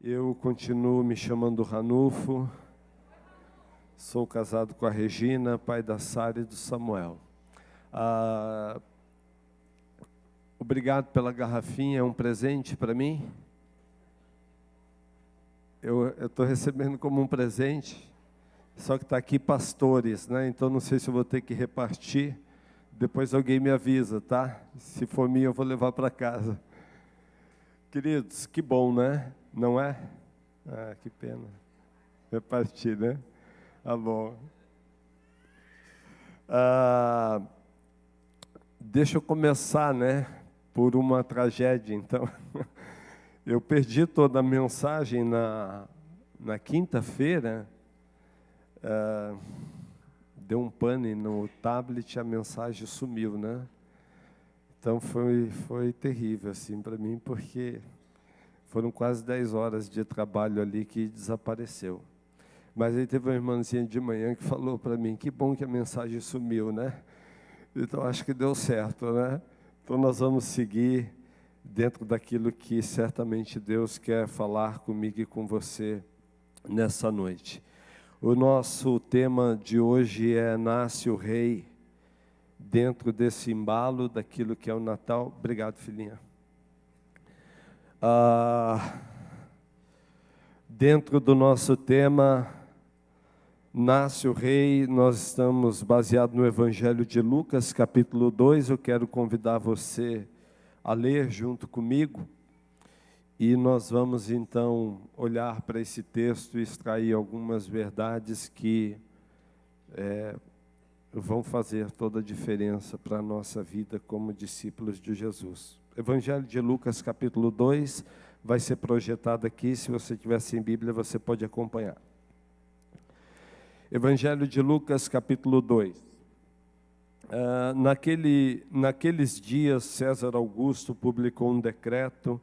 Eu continuo me chamando Ranulfo, sou casado com a Regina, pai da Sara e do Samuel. Obrigado pela garrafinha, é um presente para mim? Eu estou recebendo como um presente, só que está aqui pastores, né? Então não sei se eu vou ter que repartir, depois alguém me avisa, tá? Se for minha eu vou levar para casa. Queridos, que bom, né? Não é? Ah, que pena. Repartir, né? Tá bom. Deixa eu começar, né? Por uma tragédia, então. Eu perdi toda a mensagem na quinta-feira. Deu um pane no tablet, a mensagem sumiu, né? Então foi terrível assim para mim, porque foram quase 10 horas de trabalho ali que desapareceu. Mas aí teve uma irmãzinha de manhã que falou para mim, que bom que a mensagem sumiu, né? Então acho que deu certo, né? Então nós vamos seguir dentro daquilo que certamente Deus quer falar comigo e com você nessa noite. O nosso tema de hoje é Nasce o Rei, dentro desse embalo daquilo que é o Natal. Obrigado, filhinha. Dentro do nosso tema, Nasce o Rei, nós estamos baseados no Evangelho de Lucas, capítulo 2. Eu quero convidar você a ler junto comigo. E nós vamos, então, olhar para esse texto e extrair algumas verdades que vão fazer toda a diferença para a nossa vida como discípulos de Jesus. Evangelho de Lucas, capítulo 2, vai ser projetado aqui. Se você tiver sem Bíblia, você pode acompanhar. Evangelho de Lucas, capítulo 2. Naqueles dias, César Augusto publicou um decreto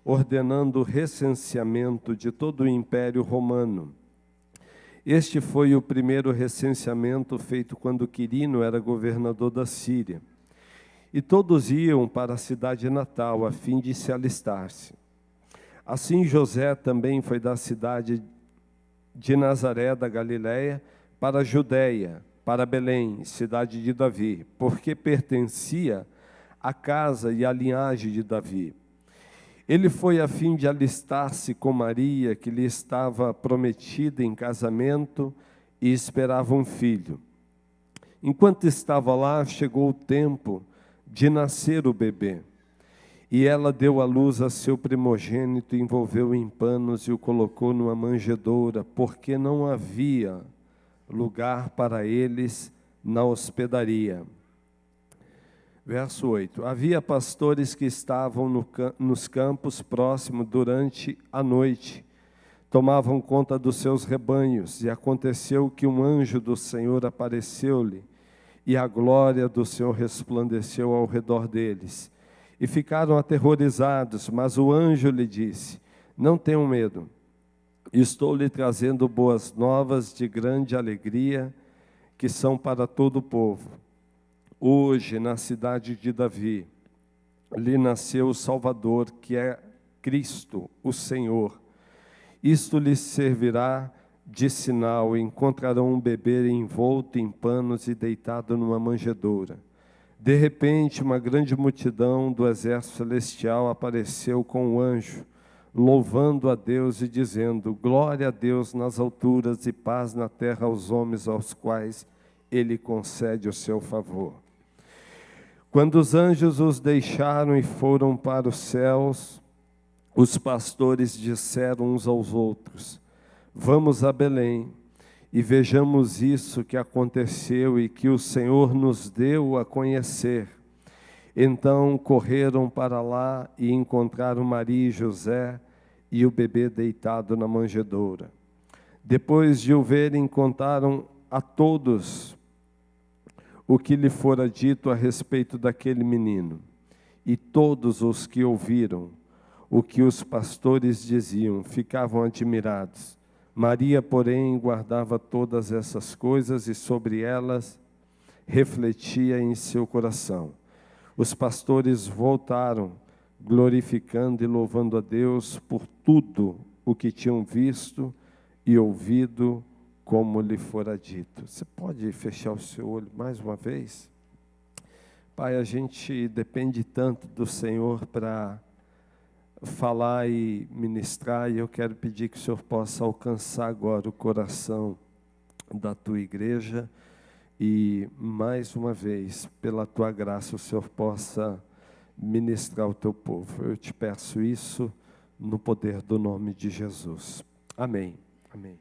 ordenando o recenseamento de todo o Império Romano. Este foi o primeiro recenseamento feito quando Quirino era governador da Síria. E todos iam para a cidade natal, a fim de se alistar-se. Assim José também foi da cidade de Nazaré da Galiléia para a Judéia, para Belém, cidade de Davi, porque pertencia à casa e à linhagem de Davi. Ele foi a fim de alistar-se com Maria, que lhe estava prometida em casamento e esperava um filho. Enquanto estava lá, chegou o tempo de nascer o bebê. E ela deu à luz a seu primogênito, envolveu em panos e o colocou numa manjedoura, porque não havia lugar para eles na hospedaria. Verso 8. Havia pastores que estavam nos campos próximos durante a noite, tomavam conta dos seus rebanhos, e aconteceu que um anjo do Senhor apareceu-lhe, e a glória do Senhor resplandeceu ao redor deles. E ficaram aterrorizados, mas o anjo lhe disse: não tenham medo, estou lhe trazendo boas novas de grande alegria, que são para todo o povo. Hoje, na cidade de Davi, lhe nasceu o Salvador, que é Cristo, o Senhor. Isto lhes servirá de sinal: encontrarão um bebê envolto em panos e deitado numa manjedoura. De repente, uma grande multidão do exército celestial apareceu com o anjo, louvando a Deus e dizendo: glória a Deus nas alturas e paz na terra aos homens aos quais Ele concede o seu favor. Quando os anjos os deixaram e foram para os céus, os pastores disseram uns aos outros: vamos a Belém e vejamos isso que aconteceu e que o Senhor nos deu a conhecer. Então correram para lá e encontraram Maria e José e o bebê deitado na manjedoura. Depois de o verem, contaram a todos o que lhe fora dito a respeito daquele menino. E todos os que ouviram o que os pastores diziam ficavam admirados. Maria, porém, guardava todas essas coisas e sobre elas refletia em seu coração. Os pastores voltaram, glorificando e louvando a Deus por tudo o que tinham visto e ouvido, como lhe fora dito. Você pode fechar o seu olho mais uma vez? Pai, a gente depende tanto do Senhor para falar e ministrar, e eu quero pedir que o Senhor possa alcançar agora o coração da tua igreja, e mais uma vez, pela tua graça, o Senhor possa ministrar o teu povo. Eu te peço isso no poder do nome de Jesus. Amém. Amém.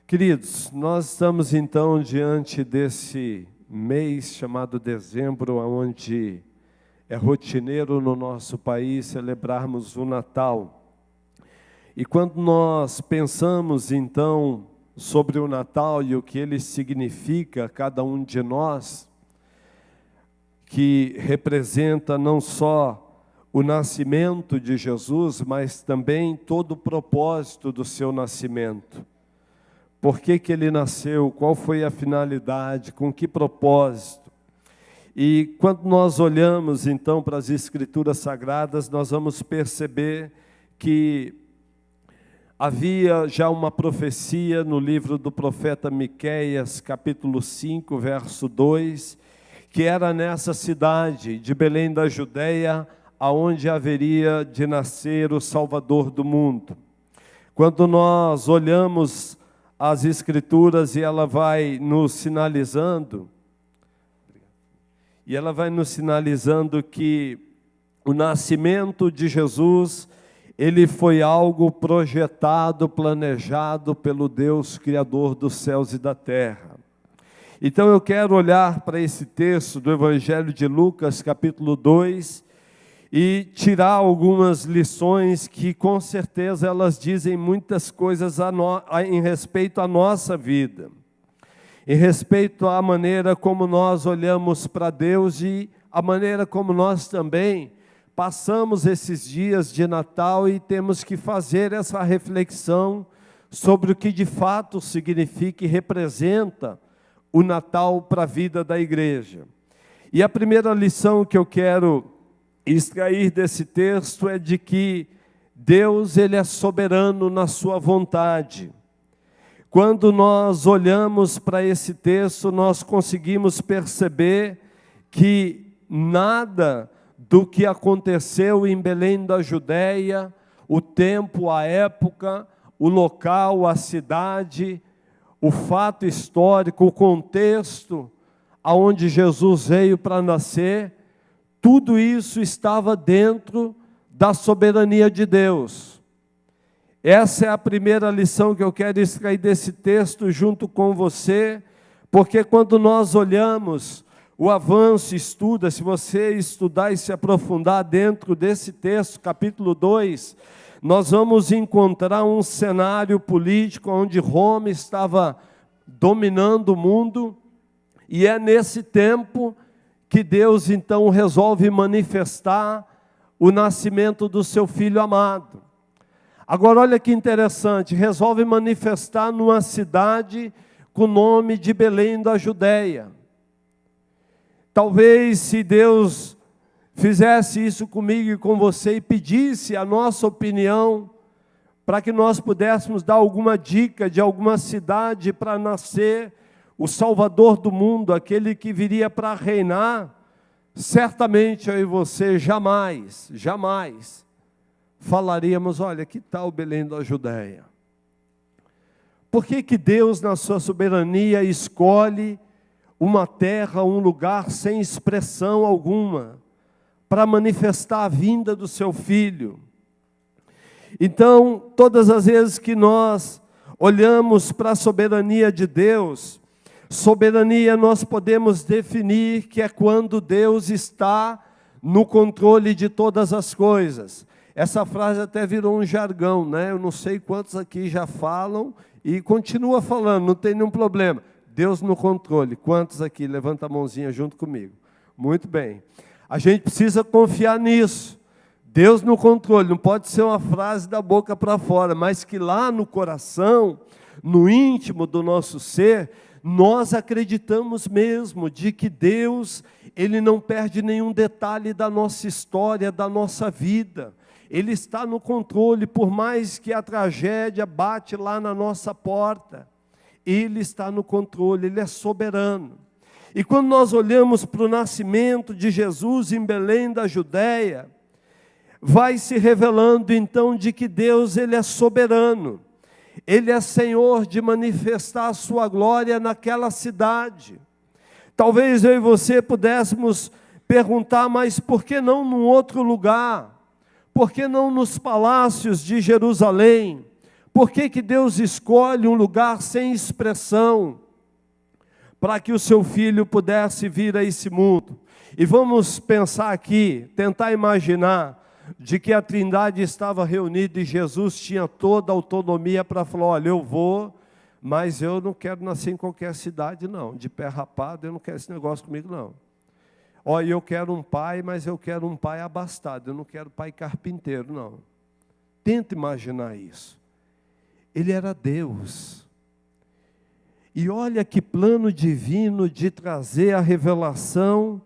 Queridos, nós estamos então diante desse mês chamado dezembro, onde é rotineiro no nosso país celebrarmos o Natal. E quando nós pensamos então sobre o Natal e o que ele significa a cada um de nós, que representa não só o nascimento de Jesus, mas também todo o propósito do seu nascimento. Por que que ele nasceu? Qual foi a finalidade? Com que propósito? E quando nós olhamos então para as Escrituras Sagradas, nós vamos perceber que havia já uma profecia no livro do profeta Miqueias, capítulo 5, verso 2, que era nessa cidade de Belém da Judeia, aonde haveria de nascer o Salvador do mundo. Quando nós olhamos as Escrituras, e ela vai nos sinalizando, que o nascimento de Jesus, ele foi algo projetado, planejado pelo Deus Criador dos céus e da terra. Então eu quero olhar para esse texto do Evangelho de Lucas, capítulo 2, e tirar algumas lições que com certeza elas dizem muitas coisas em respeito à nossa vida, em respeito à maneira como nós olhamos para Deus e a maneira como nós também passamos esses dias de Natal e temos que fazer essa reflexão sobre o que de fato significa e representa o Natal para a vida da igreja. E a primeira lição que eu quero extrair desse texto é de que Deus, ele é soberano na sua vontade. Quando nós olhamos para esse texto, nós conseguimos perceber que nada do que aconteceu em Belém da Judeia, o tempo, a época, o local, a cidade, o fato histórico, o contexto aonde Jesus veio para nascer, tudo isso estava dentro da soberania de Deus. Essa é a primeira lição que eu quero extrair desse texto junto com você, porque quando nós olhamos o avanço, se você estudar e se aprofundar dentro desse texto, capítulo 2, nós vamos encontrar um cenário político onde Roma estava dominando o mundo, e é nesse tempo que Deus então resolve manifestar o nascimento do seu Filho amado. Agora olha que interessante, resolve manifestar numa cidade com o nome de Belém da Judeia. Talvez se Deus fizesse isso comigo e com você e pedisse a nossa opinião, para que nós pudéssemos dar alguma dica de alguma cidade para nascer o Salvador do mundo, aquele que viria para reinar, certamente eu e você jamais falaríamos, olha, que tal Belém da Judeia? Por que que Deus, na sua soberania, escolhe uma terra, um lugar sem expressão alguma, para manifestar a vinda do seu Filho? Então, todas as vezes que nós olhamos para a soberania de Deus, soberania nós podemos definir que é quando Deus está no controle de todas as coisas. Essa frase até virou um jargão, né? Eu não sei quantos aqui já falam e continua falando, não tem nenhum problema. Deus no controle. Quantos aqui? Levanta a mãozinha junto comigo. Muito bem. A gente precisa confiar nisso. Deus no controle, não pode ser uma frase da boca para fora, mas que lá no coração, no íntimo do nosso ser, Nós acreditamos mesmo de que Deus, Ele não perde nenhum detalhe da nossa história, da nossa vida. Ele está no controle, por mais que a tragédia bate lá na nossa porta. Ele está no controle, Ele é soberano. E quando nós olhamos para o nascimento de Jesus em Belém da Judéia, vai se revelando então de que Deus, Ele é soberano. Ele é Senhor de manifestar a sua glória naquela cidade. Talvez eu e você pudéssemos perguntar, mas por que não num outro lugar? Por que não nos palácios de Jerusalém? Por que que Deus escolhe um lugar sem expressão para que o seu filho pudesse vir a esse mundo? E vamos pensar aqui, tentar imaginar de que a Trindade estava reunida e Jesus tinha toda a autonomia para falar, olha, eu vou, mas eu não quero nascer em qualquer cidade não, de pé rapado, eu não quero esse negócio comigo não. Olha, eu quero um pai, mas eu quero um pai abastado, eu não quero pai carpinteiro não. Tenta imaginar isso. Ele era Deus. E olha que plano divino de trazer a revelação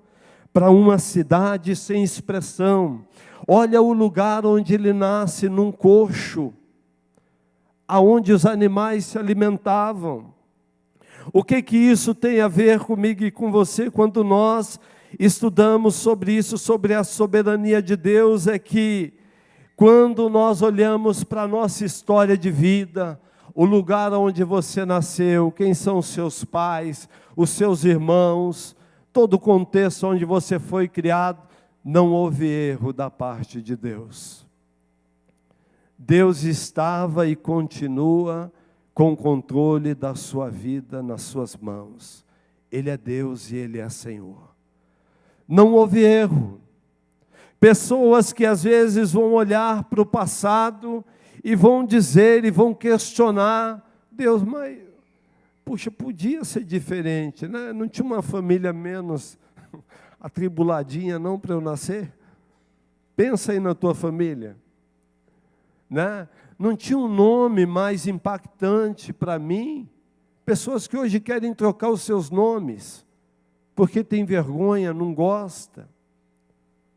para uma cidade sem expressão. Olha o lugar onde ele nasce, num coxo, aonde os animais se alimentavam. O que isso tem a ver comigo e com você quando nós estudamos sobre isso, sobre a soberania de Deus? É que quando nós olhamos para a nossa história de vida, o lugar onde você nasceu, quem são os seus pais, os seus irmãos, todo o contexto onde você foi criado, não houve erro da parte de Deus. Deus estava e continua com o controle da sua vida nas suas mãos. Ele é Deus e Ele é Senhor. Não houve erro. Pessoas que às vezes vão olhar para o passado e vão dizer e vão questionar, Deus, mas, puxa, podia ser diferente, né? Não tinha uma família menos atribuladinha não para eu nascer? Pensa aí na tua família, né? Não tinha um nome mais impactante para mim? Pessoas que hoje querem trocar os seus nomes, porque tem vergonha, não gosta.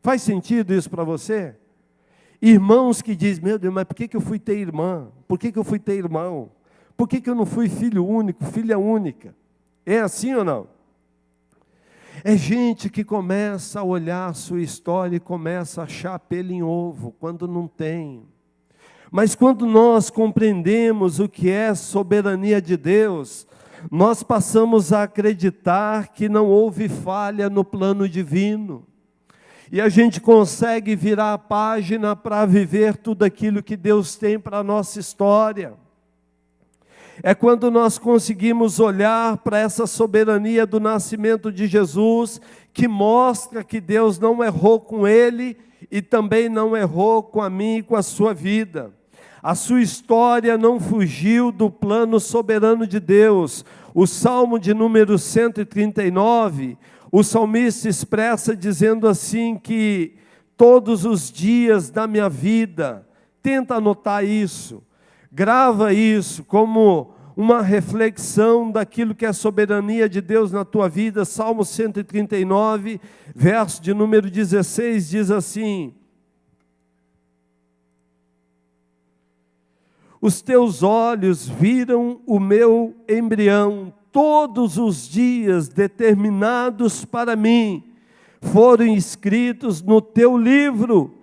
Faz sentido isso para você? Irmãos que dizem, meu Deus, mas por que eu fui ter irmã? Por que eu fui ter irmão? Por que eu não fui filho único, filha única? É assim ou não? É gente que começa a olhar a sua história e começa a achar pelo em ovo, quando não tem. Mas quando nós compreendemos o que é soberania de Deus, nós passamos a acreditar que não houve falha no plano divino. E a gente consegue virar a página para viver tudo aquilo que Deus tem para a nossa história. É quando nós conseguimos olhar para essa soberania do nascimento de Jesus, que mostra que Deus não errou com ele e também não errou com a mim e com a sua vida. A sua história não fugiu do plano soberano de Deus. O Salmo de número 139, o salmista expressa dizendo assim que todos os dias da minha vida, tenta anotar isso, grava isso como uma reflexão daquilo que é a soberania de Deus na tua vida. Salmo 139, verso de número 16, diz assim: os teus olhos viram o meu embrião, todos os dias determinados para mim foram escritos no teu livro,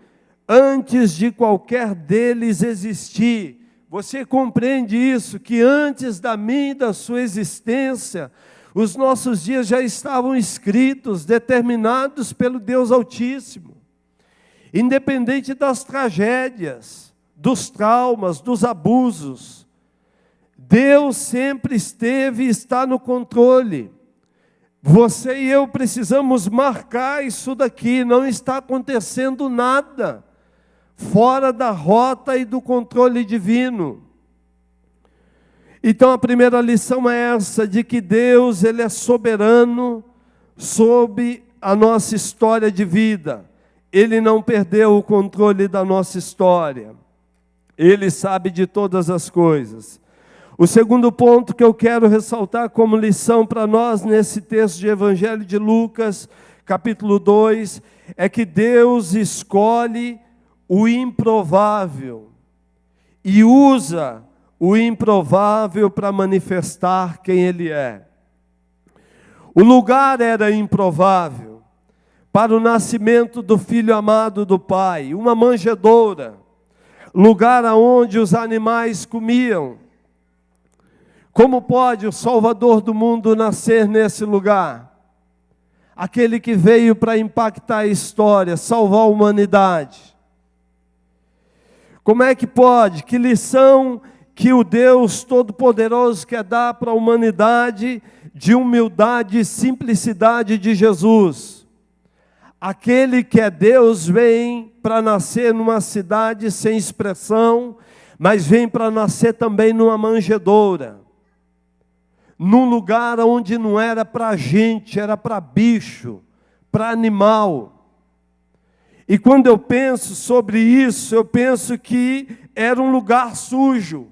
antes de qualquer deles existir. Você compreende isso, que antes da minha e da sua existência, os nossos dias já estavam escritos, determinados pelo Deus Altíssimo. Independente das tragédias, dos traumas, dos abusos, Deus sempre esteve e está no controle. Você e eu precisamos marcar isso daqui, não está acontecendo nada fora da rota e do controle divino. Então a primeira lição é essa, de que Deus, Ele é soberano sobre a nossa história de vida. Ele não perdeu o controle da nossa história. Ele sabe de todas as coisas. O segundo ponto que eu quero ressaltar como lição para nós nesse texto de Evangelho de Lucas, capítulo 2, é que Deus escolhe o improvável e usa o improvável para manifestar quem Ele é. O lugar era improvável para o nascimento do Filho amado do Pai, uma manjedoura, lugar onde os animais comiam. Como pode o Salvador do mundo nascer nesse lugar? Aquele que veio para impactar a história, salvar a humanidade. Como é que pode? Que lição que o Deus Todo-Poderoso quer dar para a humanidade de humildade e simplicidade de Jesus. Aquele que é Deus vem para nascer numa cidade sem expressão, mas vem para nascer também numa manjedoura. Num lugar onde não era para gente, era para bicho, para animal. E quando eu penso sobre isso, eu penso que era um lugar sujo.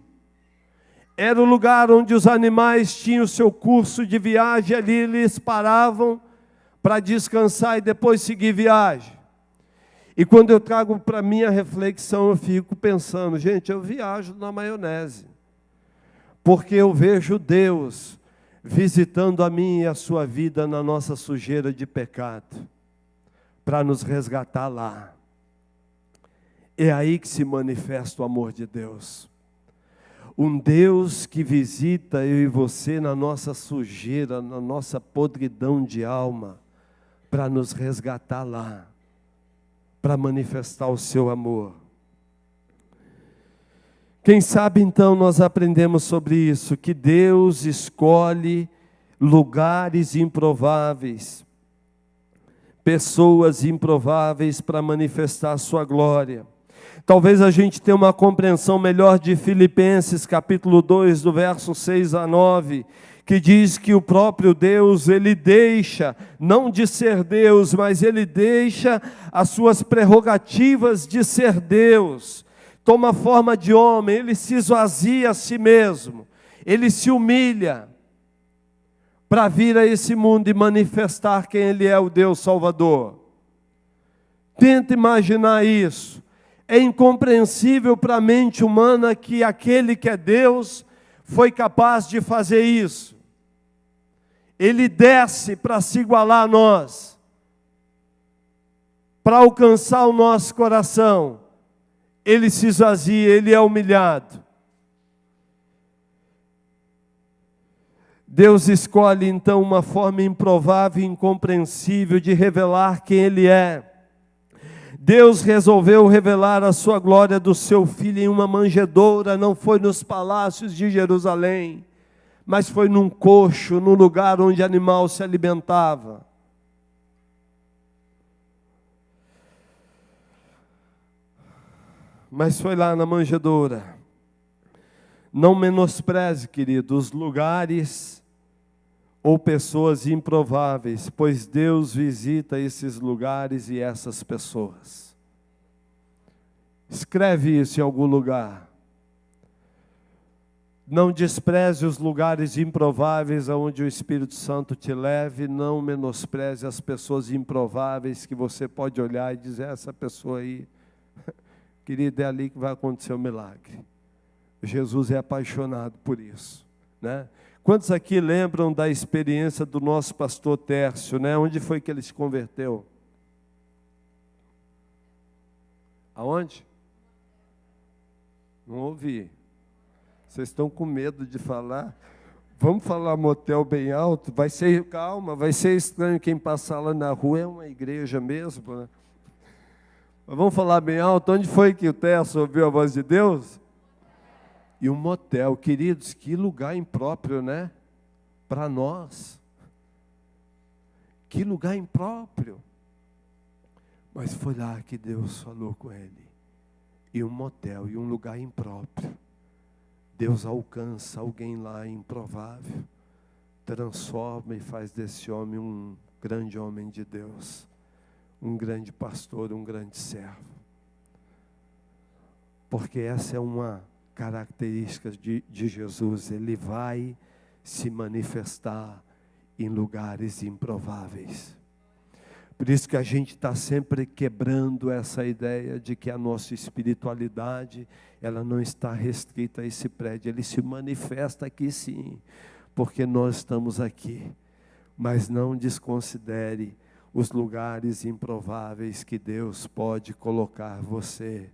Era o lugar onde os animais tinham o seu curso de viagem, ali eles paravam para descansar e depois seguir viagem. E quando eu trago para minha reflexão, eu fico pensando, gente, eu viajo na maionese. Porque eu vejo Deus visitando a minha e a sua vida na nossa sujeira de pecado, para nos resgatar lá. É aí que se manifesta o amor de Deus. Um Deus que visita eu e você na nossa sujeira, na nossa podridão de alma, para nos resgatar lá, para manifestar o seu amor. Quem sabe então nós aprendemos sobre isso, que Deus escolhe lugares improváveis, pessoas improváveis para manifestar a sua glória. Talvez a gente tenha uma compreensão melhor de Filipenses capítulo 2, do verso 6 a 9, que diz que o próprio Deus, Ele deixa, não de ser Deus, mas Ele deixa as suas prerrogativas de ser Deus, toma forma de homem, Ele se esvazia a si mesmo, Ele se humilha para vir a esse mundo e manifestar quem Ele é, o Deus Salvador. Tenta imaginar isso. É incompreensível para a mente humana que aquele que é Deus foi capaz de fazer isso. Ele desce para se igualar a nós, para alcançar o nosso coração. Ele se esvazia, Ele é humilhado. Deus escolhe então uma forma improvável e incompreensível de revelar quem Ele é. Deus resolveu revelar a sua glória do seu Filho em uma manjedoura, não foi nos palácios de Jerusalém, mas foi num coxo, num lugar onde animal se alimentava. Mas foi lá na manjedoura. Não menospreze, querido, os lugares ou pessoas improváveis, pois Deus visita esses lugares e essas pessoas. Escreve isso em algum lugar. Não despreze os lugares improváveis aonde o Espírito Santo te leve, não menospreze as pessoas improváveis que você pode olhar e dizer, essa pessoa aí, querido, é ali que vai acontecer o milagre. Jesus é apaixonado por isso, né? Quantos aqui lembram da experiência do nosso pastor Tércio, né? Onde foi que ele se converteu? Aonde? Não ouvi. Vocês estão com medo de falar? Vamos falar motel bem alto? Vai ser, calma, vai ser estranho quem passar lá na rua, é uma igreja mesmo, né? Mas vamos falar bem alto, onde foi que o Tércio ouviu a voz de Deus? E um motel, queridos, que lugar impróprio, né? Para nós. Que lugar impróprio. Mas foi lá que Deus falou com ele. E um motel, e um lugar impróprio. Deus alcança alguém lá improvável, transforma e faz desse homem um grande homem de Deus, um grande pastor, um grande servo. Porque essa é uma característica de Jesus. Ele vai se manifestar em lugares improváveis. Por isso que a gente está sempre quebrando essa ideia de que a nossa espiritualidade, ela não está restrita a esse prédio. Ele se manifesta aqui sim, porque nós estamos aqui. Mas não desconsidere os lugares improváveis que Deus pode colocar você.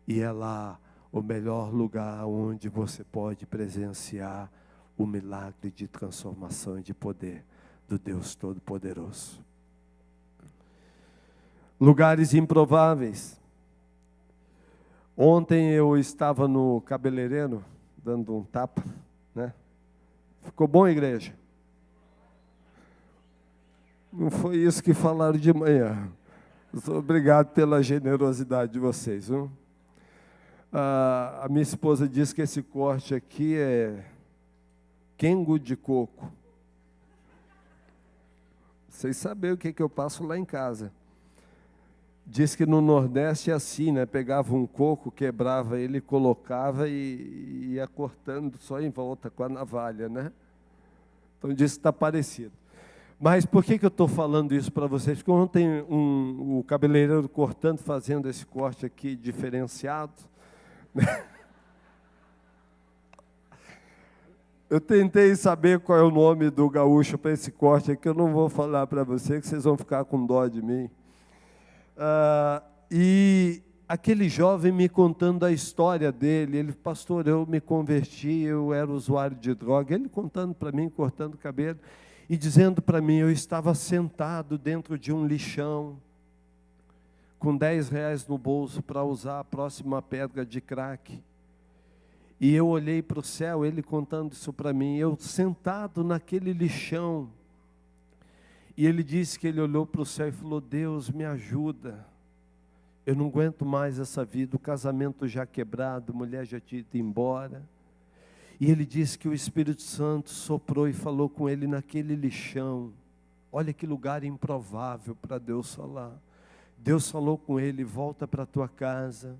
E é lá o melhor lugar onde você pode presenciar o milagre de transformação e de poder do Deus Todo-Poderoso. Lugares improváveis. Ontem eu estava no cabeleireiro, dando um tapa, né? Ficou bom, igreja? Não foi isso que falaram de manhã. Obrigado pela generosidade de vocês, viu? A minha esposa disse que esse corte aqui é quengo de coco. Vocês sabem o que eu passo lá em casa. Diz que no Nordeste é assim, né? Pegava um coco, quebrava ele, colocava e ia cortando só em volta com a navalha, né? Então diz que está parecido. Mas por que eu estou falando isso para vocês? Porque ontem o cabeleireiro cortando, fazendo esse corte aqui diferenciado, né? Eu tentei saber qual é o nome do gaúcho para esse corte aqui, eu não vou falar para vocês, que vocês vão ficar com dó de mim. E aquele jovem me contando a história dele, ele, pastor, eu me converti, eu era usuário de droga, ele contando para mim, cortando o cabelo, e dizendo para mim, eu estava sentado dentro de um lixão, com 10 reais no bolso para usar a próxima pedra de crack. E eu olhei para o céu, ele contando isso para mim, eu sentado naquele lixão. E ele disse que ele olhou para o céu e falou, Deus, me ajuda. Eu não aguento mais essa vida, o casamento já quebrado, a mulher já tinha ido embora. E ele disse que o Espírito Santo soprou e falou com ele naquele lixão. Olha que lugar improvável para Deus falar. Deus falou com ele, volta para a tua casa,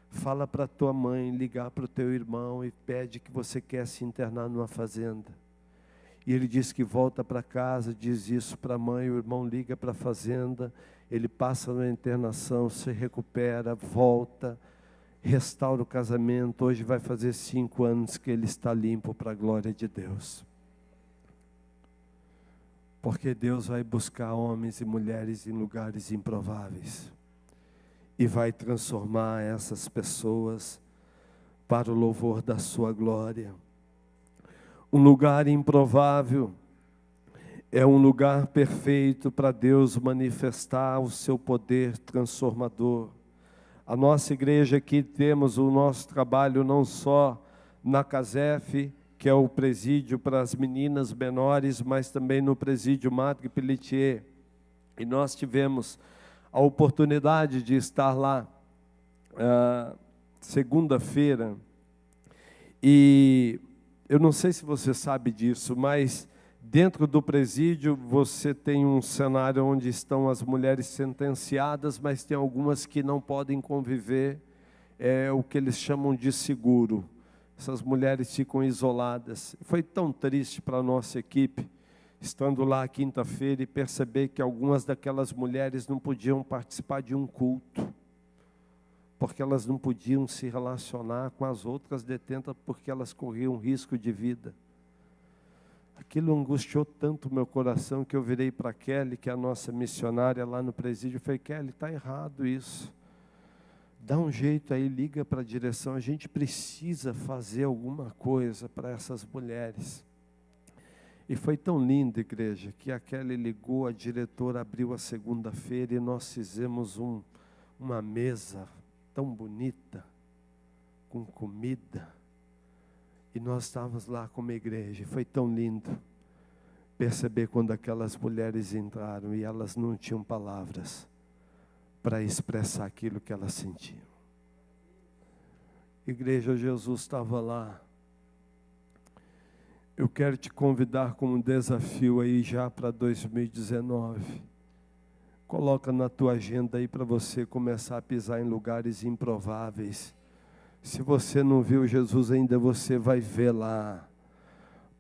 fala para a tua mãe, ligar para o teu irmão e pede que você quer se internar numa fazenda. E ele disse que volta para casa, diz isso para a mãe, o irmão liga para a fazenda, ele passa na internação, se recupera, volta, restaura o casamento. Hoje vai fazer 5 anos que ele está limpo para a glória de Deus. Porque Deus vai buscar homens e mulheres em lugares improváveis e vai transformar essas pessoas para o louvor da sua glória. Um lugar improvável é um lugar perfeito para Deus manifestar o seu poder transformador. A nossa igreja aqui temos o nosso trabalho não só na CASEF, que é o presídio para as meninas menores, mas também no presídio Madre Pelletier. E nós tivemos a oportunidade de estar lá segunda-feira. E eu não sei se você sabe disso, mas dentro do presídio você tem um cenário onde estão as mulheres sentenciadas, mas tem algumas que não podem conviver, é o que eles chamam de seguro. Essas mulheres ficam isoladas. Foi tão triste para a nossa equipe, estando lá quinta-feira, e perceber que algumas daquelas mulheres não podiam participar de um culto, porque elas não podiam se relacionar com as outras detentas, porque elas corriam risco de vida. Aquilo angustiou tanto o meu coração, que eu virei para a Kelly, que é a nossa missionária lá no presídio, e falei, Kelly, está errado isso. Dá um jeito aí, liga para a direção, a gente precisa fazer alguma coisa para essas mulheres. E foi tão lindo, igreja, que a Kelly ligou, a diretora abriu a segunda-feira e nós fizemos uma mesa tão bonita, com comida. E nós estávamos lá como igreja, foi tão lindo perceber quando aquelas mulheres entraram e elas não tinham palavras para expressar aquilo que elas sentiam. Igreja, Jesus estava lá. Eu quero te convidar como um desafio aí já para 2019. Coloca na tua agenda aí para você começar a pisar em lugares improváveis. Se você não viu Jesus ainda, você vai ver lá.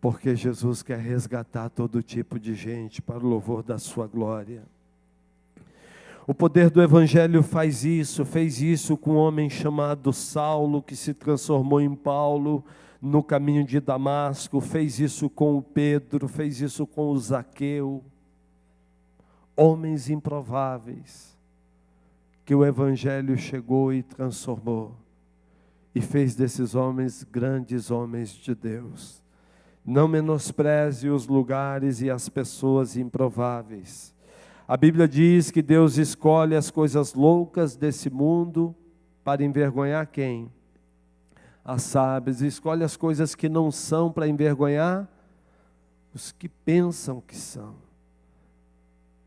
Porque Jesus quer resgatar todo tipo de gente para o louvor da sua glória. O poder do Evangelho fez isso com um homem chamado Saulo, que se transformou em Paulo no caminho de Damasco, fez isso com o Pedro, fez isso com o Zaqueu. Homens improváveis, que o Evangelho chegou e transformou, e fez desses homens grandes homens de Deus. Não menospreze os lugares e as pessoas improváveis. A Bíblia diz que Deus escolhe as coisas loucas desse mundo para envergonhar quem? As sábias. Escolhe as coisas que não são para envergonhar os que pensam que são.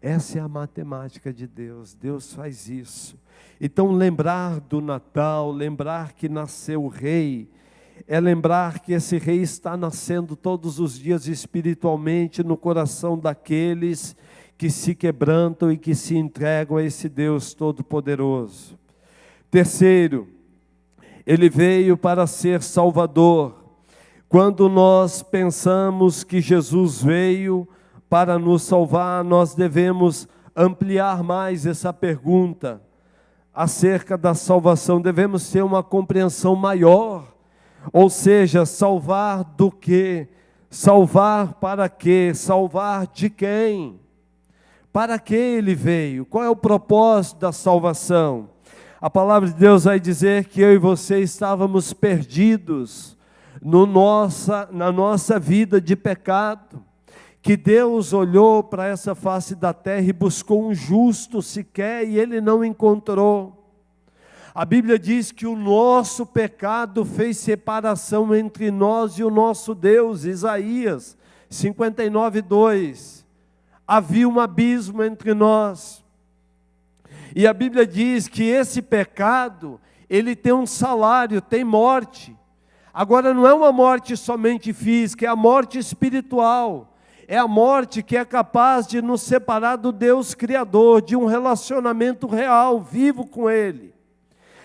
Essa é a matemática de Deus. Deus faz isso. Então, lembrar do Natal, lembrar que nasceu o Rei, é lembrar que esse Rei está nascendo todos os dias espiritualmente no coração daqueles que se quebrantam e que se entregam a esse Deus Todo-Poderoso. Terceiro, Ele veio para ser Salvador. Quando nós pensamos que Jesus veio para nos salvar, nós devemos ampliar mais essa pergunta acerca da salvação. Devemos ter uma compreensão maior, ou seja, salvar do quê? Salvar para quê? Salvar de quem? Para que Ele veio? Qual é o propósito da salvação? A palavra de Deus vai dizer que eu e você estávamos perdidos na nossa vida de pecado, que Deus olhou para essa face da terra e buscou um justo sequer, e Ele não encontrou. A Bíblia diz que o nosso pecado fez separação entre nós e o nosso Deus. Isaías 59:2. Havia um abismo entre nós. E a Bíblia diz que esse pecado, ele tem um salário, tem morte. Agora não é uma morte somente física, é a morte espiritual. É a morte que é capaz de nos separar do Deus Criador, de um relacionamento real, vivo com Ele.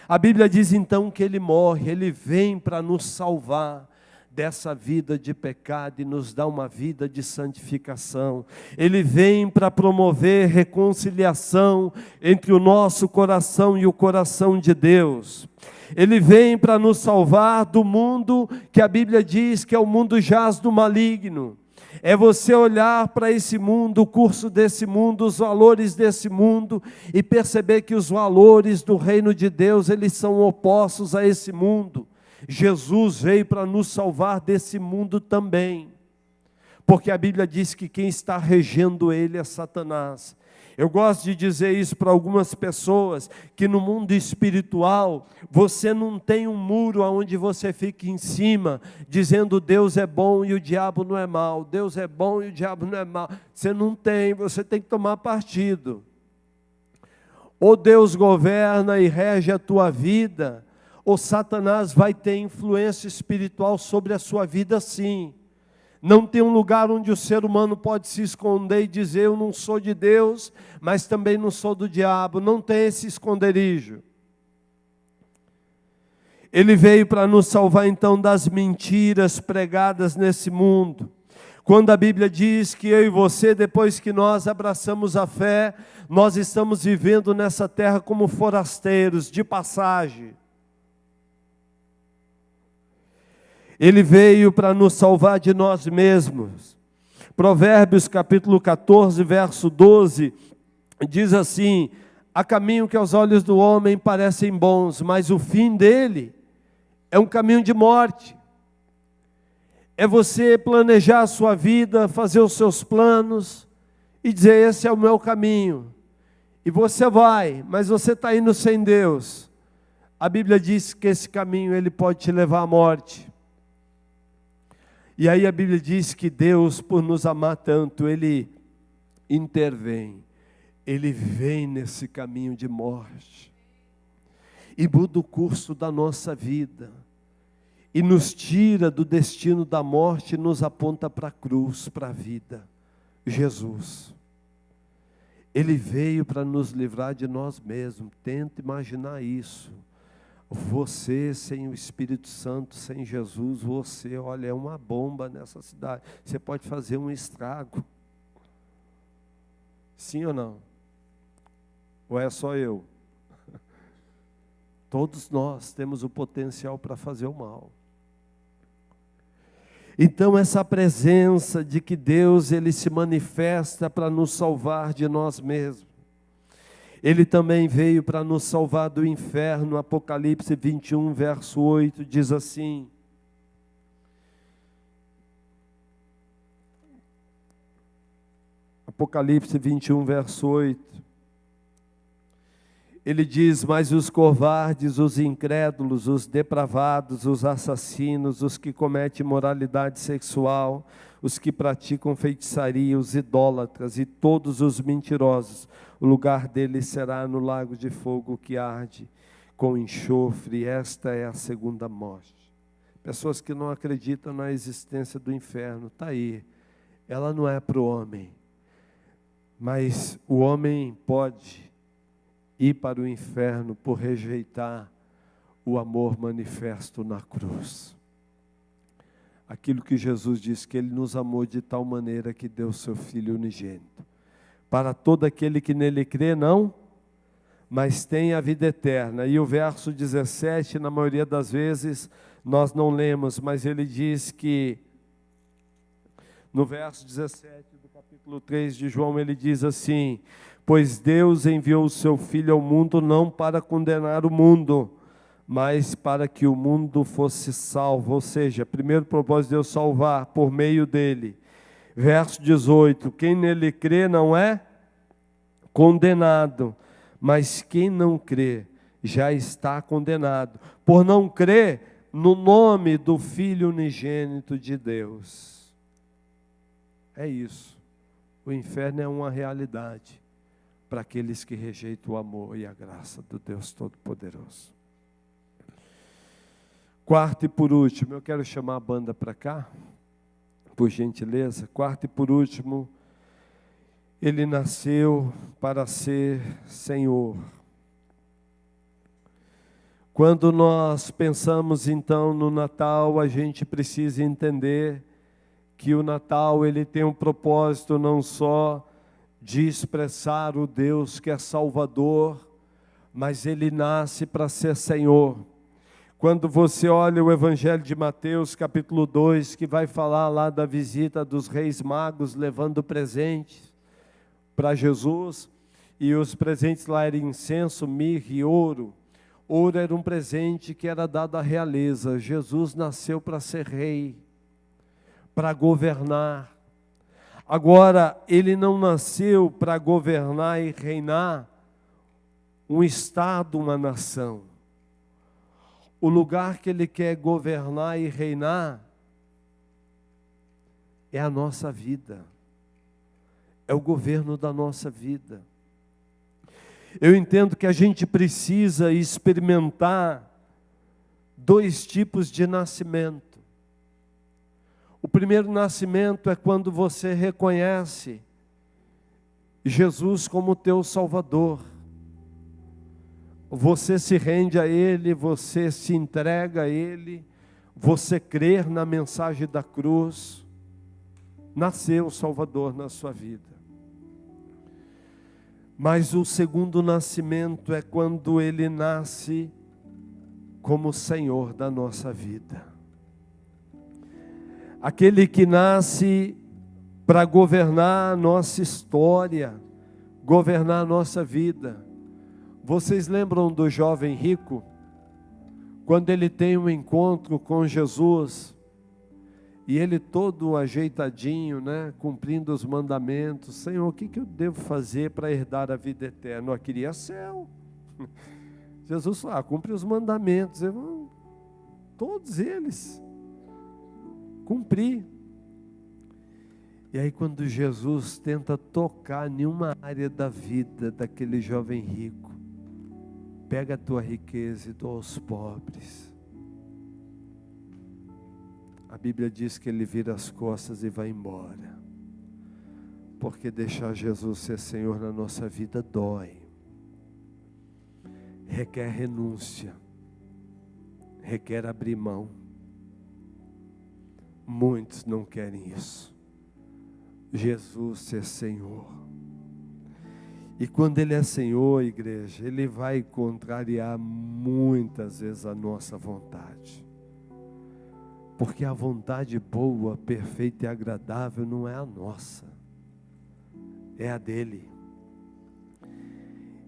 A Bíblia diz então que Ele morre, Ele vem para nos salvar dessa vida de pecado e nos dá uma vida de santificação. Ele vem para promover reconciliação entre o nosso coração e o coração de Deus. Ele vem para nos salvar do mundo que a Bíblia diz que é o mundo jaz do maligno. É você olhar para esse mundo, o curso desse mundo, os valores desse mundo e perceber que os valores do reino de Deus, eles são opostos a esse mundo. Jesus veio para nos salvar desse mundo também, porque a Bíblia diz que quem está regendo ele é Satanás. Eu gosto de dizer isso para algumas pessoas, que no mundo espiritual, você não tem um muro onde você fica em cima, dizendo Deus é bom e o diabo não é mau, Deus é bom e o diabo não é mau. Você não tem, você tem que tomar partido. Ou Deus governa e rege a tua vida, ou Satanás vai ter influência espiritual sobre a sua vida sim. Não tem um lugar onde o ser humano pode se esconder e dizer eu não sou de Deus, mas também não sou do diabo. Não tem esse esconderijo. Ele veio para nos salvar então das mentiras pregadas nesse mundo. Quando a Bíblia diz que eu e você, depois que nós abraçamos a fé, nós estamos vivendo nessa terra como forasteiros, de passagem. Ele veio para nos salvar de nós mesmos. Provérbios capítulo 14, verso 12, diz assim: há caminho que aos olhos do homem parecem bons, mas o fim dele é um caminho de morte. É você planejar a sua vida, fazer os seus planos e dizer esse é o meu caminho. E você vai, mas você está indo sem Deus. A Bíblia diz que esse caminho ele pode te levar à morte. E aí a Bíblia diz que Deus, por nos amar tanto, Ele intervém. Ele vem nesse caminho de morte. E muda o curso da nossa vida. E nos tira do destino da morte e nos aponta para a cruz, para a vida. Jesus. Ele veio para nos livrar de nós mesmos. Tenta imaginar isso. Você sem o Espírito Santo, sem Jesus, você, olha, é uma bomba nessa cidade. Você pode fazer um estrago. Sim ou não? Ou é só eu? Todos nós temos o potencial para fazer o mal. Então essa presença de que Deus, Ele se manifesta para nos salvar de nós mesmos. Ele também veio para nos salvar do inferno. Apocalipse 21, verso 8, diz assim: Apocalipse 21, verso 8. Ele diz: mas os covardes, os incrédulos, os depravados, os assassinos, os que cometem imoralidade sexual, os que praticam feitiçaria, os idólatras e todos os mentirosos, o lugar deles será no lago de fogo que arde com enxofre. Esta é a segunda morte. Pessoas que não acreditam na existência do inferno, está aí. Ela não é para o homem, mas o homem pode ir para o inferno por rejeitar o amor manifesto na cruz. Aquilo que Jesus disse, que Ele nos amou de tal maneira que deu seu Filho unigênito. Para todo aquele que nele crê, não, mas tem a vida eterna. E o verso 17, na maioria das vezes, nós não lemos, mas ele diz que, no verso 17 do capítulo 3 de João, ele diz assim: pois Deus enviou o seu Filho ao mundo não para condenar o mundo, mas para que o mundo fosse salvo. Ou seja, primeiro propósito de Deus salvar por meio dele. Verso 18, quem nele crê não é condenado, mas quem não crê já está condenado, por não crer no nome do Filho unigênito de Deus. É isso, o inferno é uma realidade para aqueles que rejeitam o amor e a graça do Deus Todo-Poderoso. Quarto e por último, eu quero chamar a banda para cá, por gentileza. Quarto e por último, Ele nasceu para ser Senhor. Quando nós pensamos então no Natal, a gente precisa entender que o Natal ele tem um propósito não só de expressar o Deus que é Salvador, mas Ele nasce para ser Senhor. Quando você olha o Evangelho de Mateus, capítulo 2, que vai falar lá da visita dos reis magos levando presentes para Jesus, e os presentes lá eram incenso, mirra e ouro. Ouro era um presente que era dado à realeza. Jesus nasceu para ser rei, para governar. Agora, Ele não nasceu para governar e reinar um estado, uma nação. O lugar que Ele quer governar e reinar é a nossa vida. É o governo da nossa vida. Eu entendo que a gente precisa experimentar dois tipos de nascimento. O primeiro nascimento é quando você reconhece Jesus como teu Salvador. Você se rende a Ele, você se entrega a Ele, você crer na mensagem da cruz. Nasceu o Salvador na sua vida. Mas o segundo nascimento é quando Ele nasce como Senhor da nossa vida. Aquele que nasce para governar a nossa história, governar a nossa vida. Vocês lembram do jovem rico? Quando ele tem um encontro com Jesus, e ele todo ajeitadinho, né, cumprindo os mandamentos. Senhor, o que eu devo fazer para herdar a vida eterna? Eu queria céu. Jesus falou, cumpre os mandamentos. Todos eles. Cumprir. E aí quando Jesus tenta tocar em uma área da vida daquele jovem rico, pega a tua riqueza e doa aos pobres. A Bíblia diz que ele vira as costas e vai embora. Porque deixar Jesus ser Senhor na nossa vida dói. Requer renúncia. requer abrir mão. Muitos não querem isso. Jesus ser Senhor. E quando Ele é Senhor, igreja, Ele vai contrariar muitas vezes a nossa vontade. Porque a vontade boa, perfeita e agradável não é a nossa, é a dEle.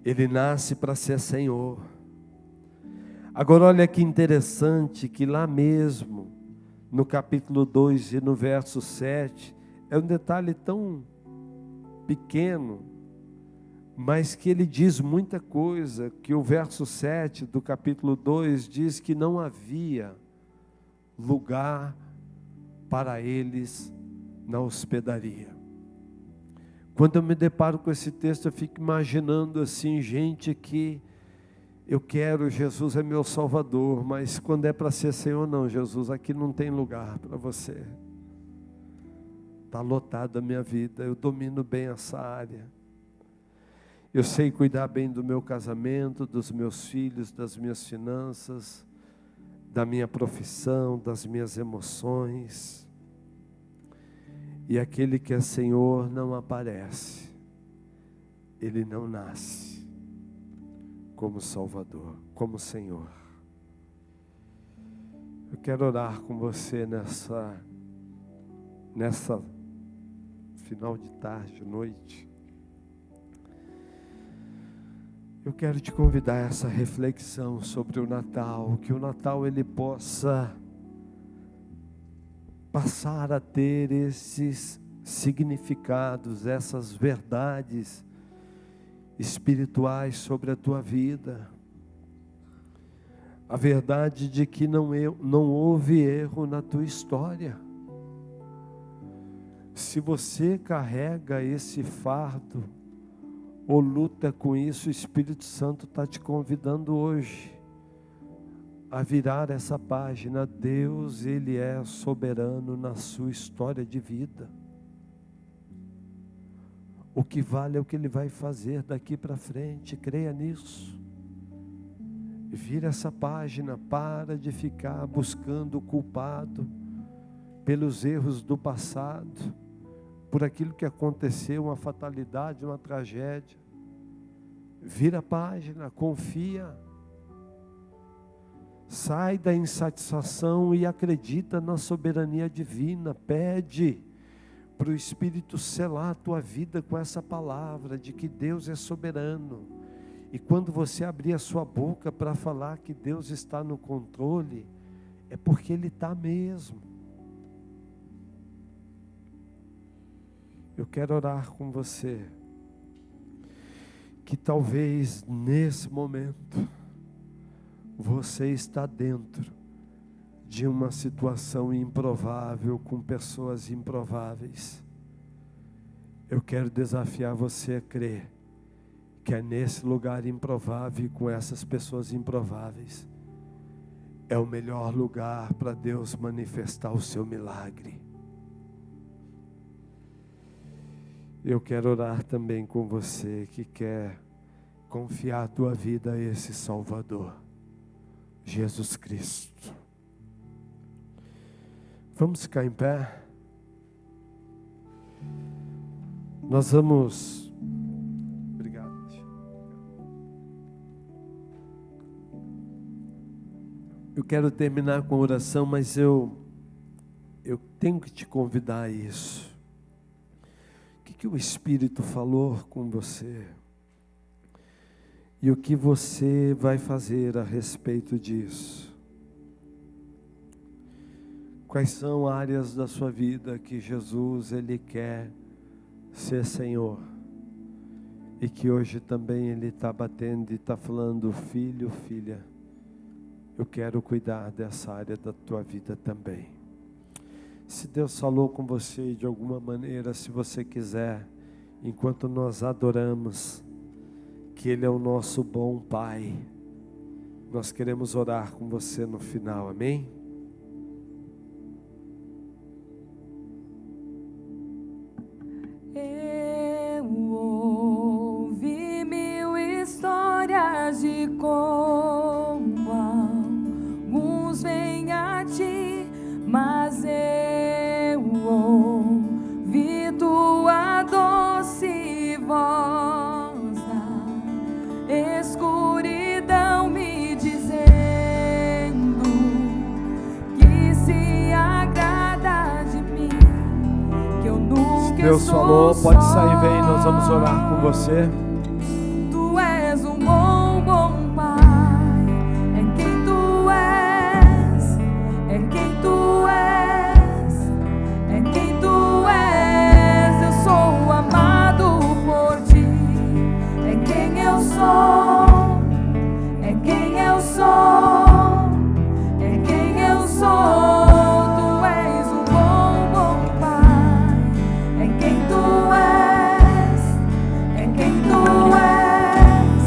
Ele nasce para ser Senhor. Agora olha que interessante que lá mesmo, no capítulo 2 e no verso 7, é um detalhe tão pequeno, mas que ele diz muita coisa, que o verso 7 do capítulo 2 diz que não havia lugar para eles na hospedaria. Quando eu me deparo com esse texto, eu fico imaginando assim, gente que eu quero, Jesus é meu Salvador, mas quando é para ser Senhor, não, Jesus, aqui não tem lugar para você. Está lotada a minha vida, eu domino bem essa área. Eu sei cuidar bem do meu casamento, dos meus filhos, das minhas finanças, da minha profissão, das minhas emoções. E aquele que é Senhor não aparece, ele não nasce como Salvador, como Senhor. Eu quero orar com você nessa final de tarde, noite. Eu quero te convidar a essa reflexão sobre o Natal, que o Natal ele possa passar a ter esses significados, essas verdades espirituais sobre a tua vida. A verdade de que não houve erro na tua história. Se você carrega esse fardo, ou luta com isso, o Espírito Santo está te convidando hoje a virar essa página. Deus, Ele é soberano na sua história de vida. O que vale é o que Ele vai fazer daqui para frente, creia nisso. Vira essa página, para de ficar buscando o culpado pelos erros do passado, por aquilo que aconteceu, uma fatalidade, uma tragédia. Vira a página, confia. Sai da insatisfação e acredita na soberania divina. Pede para o Espírito selar a tua vida com essa palavra de que Deus é soberano. E quando você abrir a sua boca para falar que Deus está no controle, é porque Ele está mesmo. Eu quero orar com você, que talvez nesse momento, você está dentro de uma situação improvável, com pessoas improváveis. Eu quero desafiar você a crer, que é nesse lugar improvável, com essas pessoas improváveis, é o melhor lugar para Deus manifestar o seu milagre. Eu quero orar também com você que quer confiar a tua vida a esse Salvador, Jesus Cristo. Vamos ficar em pé? Nós vamos... Obrigado. Eu quero terminar com a oração, mas eu tenho que te convidar a isso. O que o Espírito falou com você? E o que você vai fazer a respeito disso? Quais são áreas da sua vida que Jesus, Ele quer ser Senhor? E que hoje também Ele está batendo e está falando, filho, filha, eu quero cuidar dessa área da tua vida também. Se Deus falou com você de alguma maneira, se você quiser, enquanto nós adoramos, que Ele é o nosso bom Pai, nós queremos orar com você no final, amém? Eu ouvi 1000 histórias de como anjos vêm a ti, mas eu ouvi tua doce voz na escuridão me dizendo que se agrada de mim, que eu nunca Deus falou, pode sair, vem, nós vamos orar com você. Tu és um bom, bom Pai, é quem tu és, é quem tu és, é quem tu és. Eu sou amado por ti, é quem eu sou, é quem eu sou, é quem eu sou. Tu és um bom, bom Pai, é quem tu és, é quem tu és,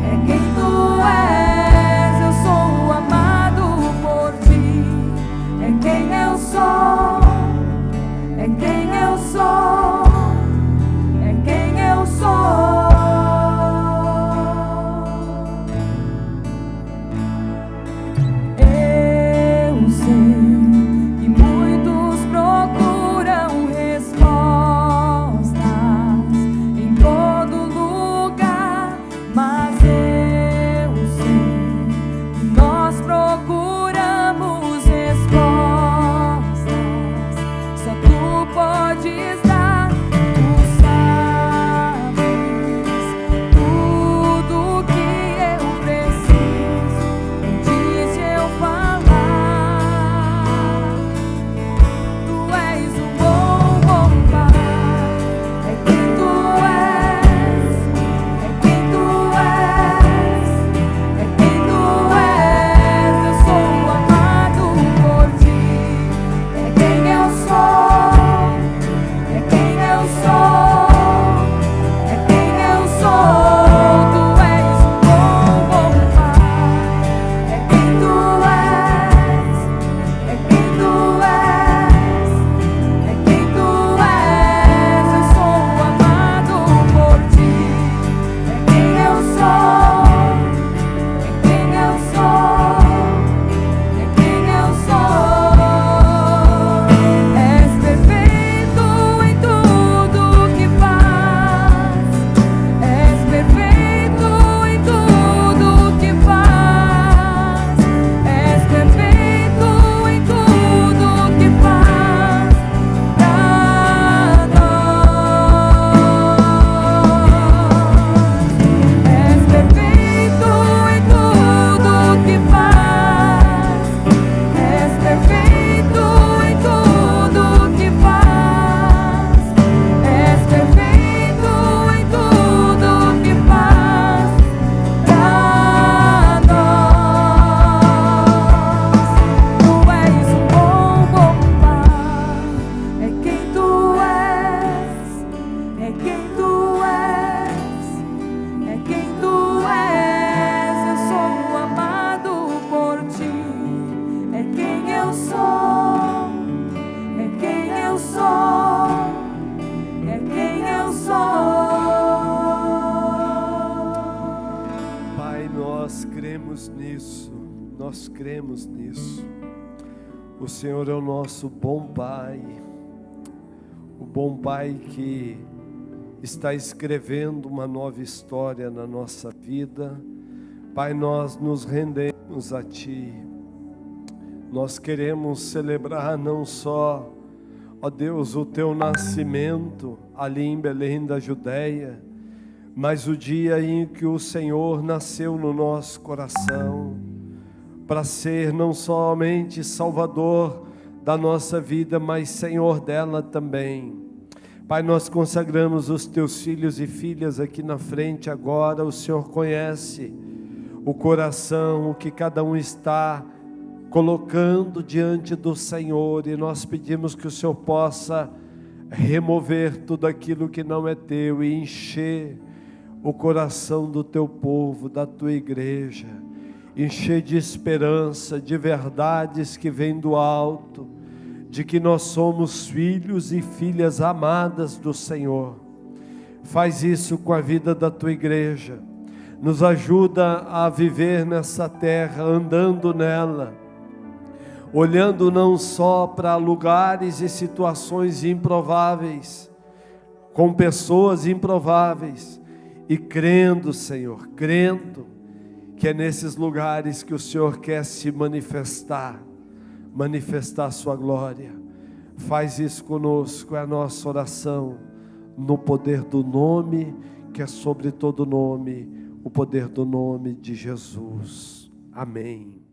é quem tu és. Eu sou amado por ti, é quem eu sou, é quem eu sou, é quem eu sou. Eu sei que muitos procuram respostas em todo lugar, mas eu sei que nós procuramos respostas. Só tu podes dar, tu sabes tudo que eu preciso antes de eu falar. Tu és um bom, bom Pai, é quem tu és, é quem tu és, é quem tu és. Eu sou amado por ti, é quem eu sou, é quem eu sou, é quem eu sou. Tu és um bom, bom Pai, é quem tu és, é quem tu és, é quem tu és. Eu sou amado por ti, é quem eu sou, é quem eu sou, é quem eu sou. És perfeito em tudo que faz, és perfeito em tudo que faz, és perfeito em tudo que faz pra nós. És perfeito em tudo que faz, és perfeito em tudo que faz, és perfeito em tudo que faz pra nós. Tu és um bom, bom Pai, é quem tu és, é quem tu és, é quem tu és. Eu sou amado por ti, é quem eu sou, é quem eu sou, é quem eu sou. Pai, nós cremos nisso, nós cremos nisso. O Senhor é o nosso bom Pai, o bom Pai que está escrevendo uma nova história na nossa vida. Pai, nós nos rendemos a Ti. Nós queremos celebrar não só, ó Deus, o Teu nascimento ali em Belém da Judéia, mas o dia em que o Senhor nasceu no nosso coração, para ser não somente Salvador da nossa vida, mas Senhor dela também. Pai, nós consagramos os Teus filhos e filhas aqui na frente agora. O Senhor conhece o coração, o que cada um está colocando diante do Senhor, e nós pedimos que o Senhor possa remover tudo aquilo que não é Teu e encher o coração do Teu povo, da Tua igreja, encher de esperança, de verdades que vêm do alto, de que nós somos filhos e filhas amadas do Senhor. Faz isso com a vida da Tua igreja, nos ajuda a viver nessa terra, andando nela, olhando não só para lugares e situações improváveis, com pessoas improváveis, e crendo, Senhor, crendo que é nesses lugares que o Senhor quer se manifestar a sua glória. Faz isso conosco, é a nossa oração, no poder do nome, que é sobre todo nome, o poder do nome de Jesus. Amém.